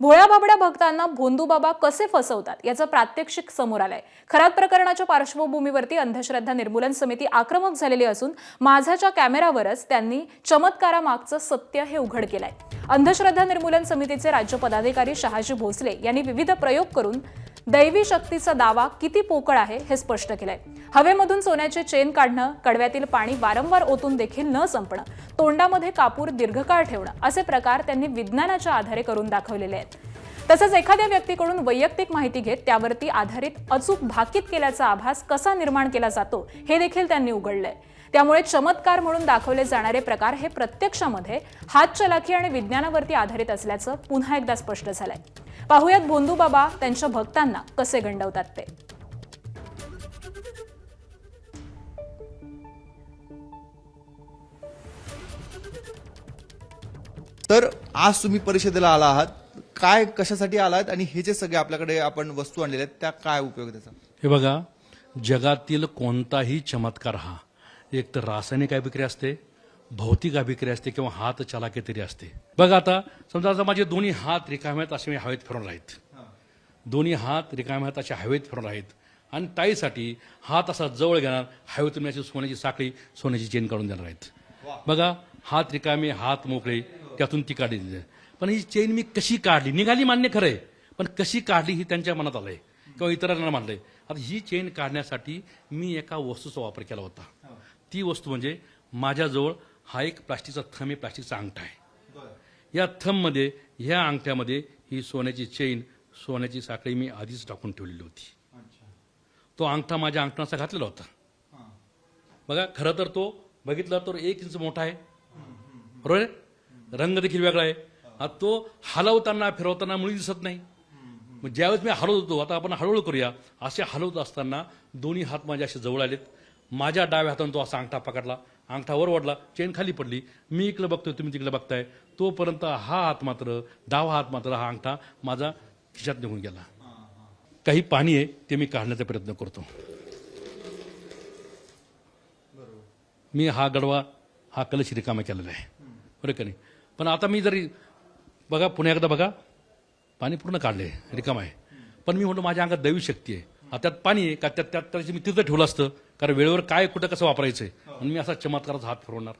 भोळ्या भाबड्या भक्तांना भोंदूबाबा कसे फसवतात याचं प्रात्यक्षिक समोर आलंय। खरात प्रकरणाच्या पार्श्वभूमीवरती अंधश्रद्धा निर्मूलन समिती आक्रमक झालेली असून माझाच्या कॅमेरावरच त्यांनी चमत्कारामागचं सत्य हे उघड केलंय। अंधश्रद्धा निर्मूलन समितीचे राज्य पदाधिकारी शहाजी भोसले यांनी विविध प्रयोग करून दैवी शक्तीचा दावा किती पोकळ आहे हे स्पष्ट केलंय। हवेमधून सोन्याचे चेन काढणं, कडव्यातील पाणी वारंवार ओतून देखील न संपणं, तोंडामध्ये कापूर दीर्घकाळ ठेवणं असे प्रकार त्यांनी विज्ञानाच्या आधारे करून दाखवलेले आहेत। तसंच एखाद्या व्यक्तीकडून वैयक्तिक माहिती घेत त्यावरती आधारित अचूक भाकीत केल्याचा आभास कसा निर्माण केला जातो हे देखील त्यांनी उघडलंय। त्यामुळे चमत्कार म्हणून दाखवले जाणारे प्रकार हे प्रत्यक्षामध्ये हातचलाखी आणि विज्ञानावरती आधारित असल्याचं पुन्हा एकदा स्पष्ट झालंय। पाहुयात भोंदूबाबा त्यांच्या भक्तांना कसे गंडवतात ते। तर आज तुम्ही परिषदेला आला आहात, काय कशासाठी आलात आणि हे जे सगळे आपल्याकडे आपण वस्तू आणलेल्या आहेत त्या काय उपयोग त्याचा? हे बघा, जगातील कोणताही चमत्कार हा एक तर रासायनिक अभिक्रिया असते, भौतिक अभिक्रिया असते किंवा हात चलाकी तरी असते। बघा, आता समजा आता माझे दोन्ही हात रिकामे आहेत असे मी हवेत फिरून राहीत, दोन्ही हात रिकामे आहेत असे हवेत फिरून राहीत आणि ताईसाठी हात असा जवळ घेणार, हवेतून अशी सोन्याची साखळी, सोन्याची चेन काढून देणार आहेत। बघा, हात रिकामे, हात मोकळे, त्यातून ती काढली। पण ही चेन मी कशी काढली, निघाली मान्य खरंय, पण कशी काढली ही त्यांच्या मनात आलंय किंवा इतरांना मानलंय। आता ही चेन काढण्यासाठी मी एका वस्तूचा वापर केला होता। ती वस्तू म्हणजे माझ्याजवळ हा एक प्लास्टिकचा थंब आहे, प्लास्टिकचा अंगठा आहे। या थंबमध्ये, ह्या अंगठ्यामध्ये ही सोन्याची चेन, सोन्याची साखळी मी आधीच टाकून ठेवलेली होती। तो अंगठा माझ्या अंगठाचा घातलेला होता। बघा, खरं तर तो बघितला तर 1 इंच मोठा आहे, बरोबर आहे, रंग देखील वेगळा आहे। आता तो हलवताना फिरवताना मुळी दिसत नाही। मग ज्यावेळेस मी हलवतो, आता आपण हळूहळू करूया, असे हलवत असताना दोन्ही हात माझ्या असे जवळ आलेत। माझ्या डाव्या हाताने तो असा अंगठा पकडला, अंगठा वर ओढला, चेन खाली पडली। मी इकडे बघतोय, तुम्ही तिकडे बघताय, तोपर्यंत हा हात मात्र, डावा हात मात्र, हा अंगठा माझा खिशात निघून गेला। काही पाणी आहे ते मी काढण्याचा प्रयत्न करतो। मी हा गडवा, हा कलश रिकामा केलेला आहे, बरं का नाही? पण आता मी जरी बघा, पुन्हा एकदा बघा, पाणी पूर्ण काढले, रिकामा आहे। पण मी म्हणतो माझ्या अंगात दैवी शक्ती आहे, त्यात पाणी आहे का, त्यात मी तिथं ठेवलं असतं, कारण वेळेवर काय कुठं कसं वापरायचंय। आणि मी असा चमत्काराचा हात फिरवणार,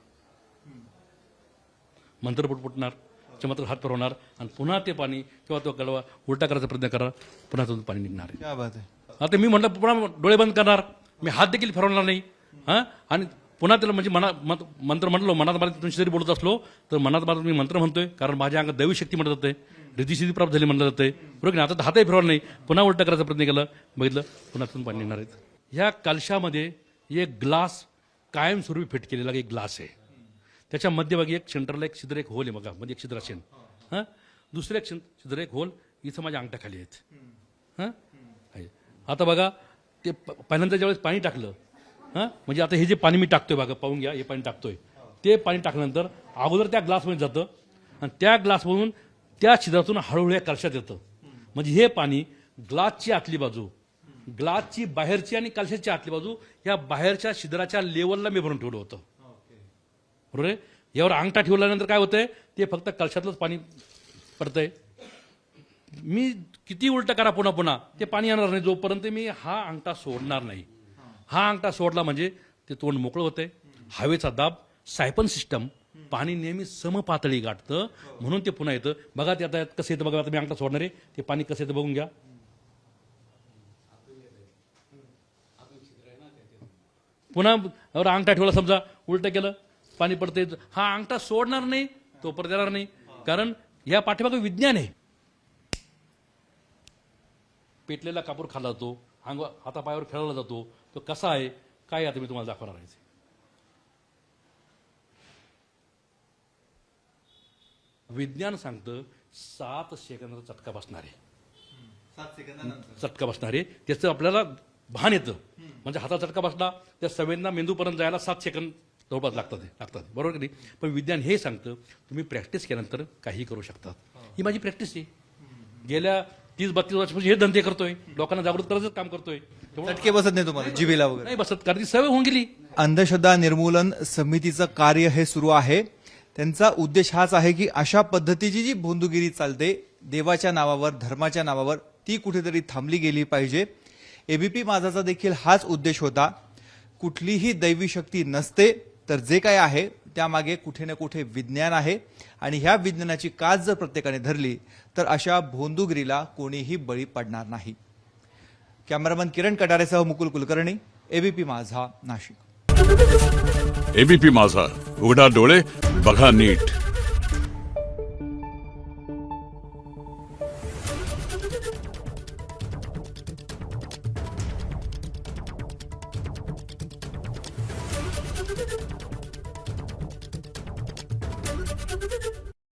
मंत्र पुटपुटणार, चमत्कार हात फिरवणार आणि पुन्हा ते पाणी किंवा तो गडवा उलटा करायचा प्रयत्न करणार, पुन्हा तो पाणी निघणार क्या बात आहे। आता मी म्हटलं पुन्हा डोळे बंद करणार, मी हात देखील फिरवणार नाही, आणि पुन्हा त्याला म्हणजे मंत्र म्हटलो, मनात तुमची जरी बोलत असलो तर मनात मात्र मी मंत्र म्हणतोय, कारण माझ्या अंगात दैवी शक्ती म्हणत जाते, रिद्धिसिद्धी प्राप्त झाली म्हणलं जाते, बरोबर की? आता हातही फिरवणार नाही, पुन्हा उलटा करायचा प्रयत्न केला, बघितलं पुन्हा तिथून पाणी निघणार आहेत। ह्या कलशामध्ये एक ग्लास कायमस्वरूपी फिट केलेला एक ग्लास आहे, त्याच्या मध्यभागी एक सेंटरला एक छिद्र, एक होल आहे बघा, म्हणजे एक छिद्र असेल, दुसरं एक छिद्र, एक होल इथं माझ्या अंगठ्या खाली आहेत। आता बघा, ते पहिल्यांदा ज्यावेळेस पाणी टाकलं, म्हणजे आता हे जे पाणी मी टाकतोय बघा, पाहून घ्या, हे पाणी टाकतोय, ते पाणी टाकल्यानंतर अगोदर त्या ग्लासमध्ये जातं आणि त्या ग्लासमधून त्या छिद्रातून हळूहळू या कलशात येतं। म्हणजे हे पाणी ग्लासची आतली बाजू, ग्लासची बाहेरची आणि कलशाची आतली बाजू, या बाहेरच्या छिद्राच्या लेवलला मी भरून ठेवलं होतं, बरोबर आहे? यावर अंगठा ठेवल्यानंतर काय होतंय, ते फक्त कलशातलंच पाणी पडतंय। मी किती उलट करा पुन्हा पुन्हा ते पाणी येणार नाही, जोपर्यंत मी हा अंगठा सोडणार नाही। हा अंगठा सोडला म्हणजे ते तोंड मोकळं होतंय, हवेचा दाब, सायपन सिस्टम, पाणी नेहमी समपातळी गाठतं, म्हणून ते पुन्हा येतं। बघा ते आता कसं येतं बघा, आता मी अंगठा सोडणार आहे, ते पाणी कसं येतं बघून घ्या। पुन्हा अंगठा ठेवला, समजा उलट केलं, पाणी पडतंय, हा अंगठा सोडणार नाही, तो परत येणार नाही, कारण या पाठीमागे विज्ञान आहे। पेटलेला कापूर खाल्ला जातो, हातापायावर खेळवला जातो, तो कसा आहे काय आता मी तुम्हाला दाखवणार आहे। विज्ञान सांगतं 7 सेकंदाचा चटका बसणार आहे, 7 सेकंदानंतर चटका बसणार आहे, त्याचं आपल्याला भान येतं। म्हणजे हाताचा चटका बसला, त्या संवेदना मेंदूपर्यंत जायला 7 सेकंद जवळपास लागतात, बरोबर की नाही? पण विज्ञान हे सांगतं तुम्ही प्रॅक्टिस केल्यानंतर काही करू शकतात। ही माझी प्रॅक्टिस आहे, गेल्या 30-32 वर्षापासून हे धंदे करतोय, लोकांना जागृत करायचं काम करतोय। चटके बसत नाही तुम्हाला जिभेला वगैरे? नाही बसत, कारण ती सवय होऊन गेली। अंधश्रद्धा निर्मूलन समितीचं कार्य हे सुरू आहे। त्यांचा उद्देश हाच आहे की अशा पद्धतीची जी भोंदूगिरी चालते देवाच्या नावावर, धर्माच्या नावावर, ती कुठेतरी थांबली गेली पाहिजे. एबीपी माझाचा देखील हाच उद्देश होता. कुठलीही दैवी शक्ती नसते, तर जे काय आहे त्यामागे कुठे ना कुठे विज्ञान आहे आणि ह्या विज्ञानाची कास जर प्रत्येकाने धरली तर अशा भोंदूगिरीला कोणीही बळी पडणार नाही. कॅमेरामन किरण कटारेसह मुकुल कुलकर्णी, एबीपी माझा, नाशिक. एबीपी माझा, उघडा डोळे बघा नीट.